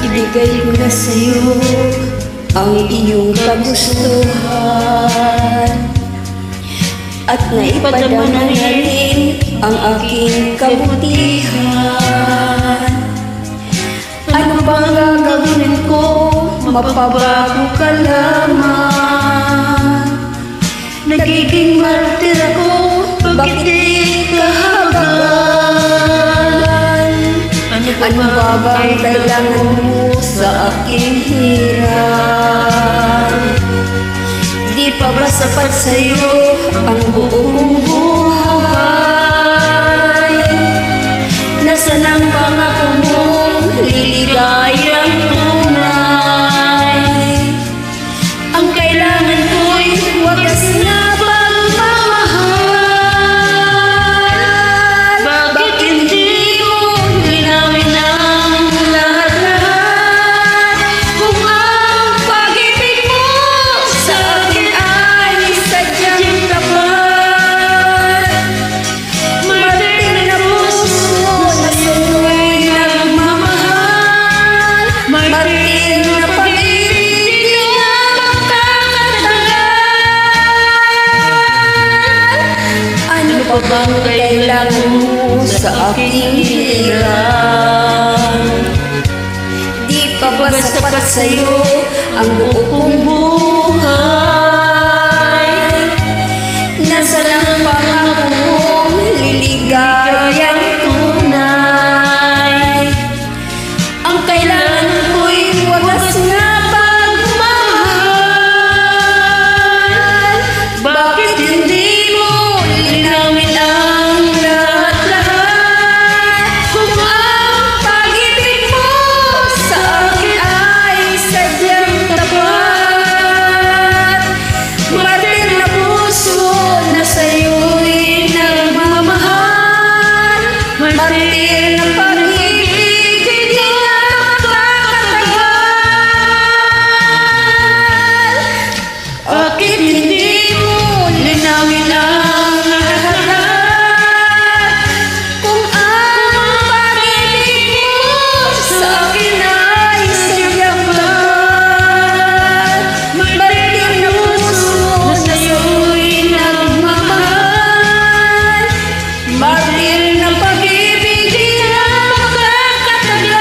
ibigay ko na sa'yo ang iyong kagustuhan at naipadama na rin ang aking kabutihan. Ano bang gagawin ko? Mapabago ka lamang. Nagiging martir ako, bakit di ka hagagan? Ano ba bang kailangan mo sa aking hirap? Di pa ba sapat sa'yo ang buong buhay? Nasaan ang pangako mong liligayang tunay? Ang kailangan ko'y wagas na pagmamahal. Bakit hindi mo linawin ang lahat-lahat? Kung ang pag-ibig mo sa akin ay sadyang tapat, martir na puso na sa'yo'y nagmamahal, martir na pag-ibig di na magkakatagal. Ano pa bang kailangan mo sa aking hirap? Di pa ba sapat sa'yo ang buong buhay? Nasaan ang pangako mong liligayang tunay? Ang kailangan ko'y wagas na pagmamahal. Bakit hindi mo linawin ang lahat-lahat? Kung ang pag-ibig mo sa akin ay sadyang tapat, martir na puso na sa'yo'y nagmamahal, martir na pag-ibig di na magkakatagal. Bakit hindi mo linawin ang lahat? Kung ang pag-ibig mo sa akin ay sadyang tapat, martir na puso na sa'yo'y nagmamahal, martir na pag-ibig di na magkakatagal.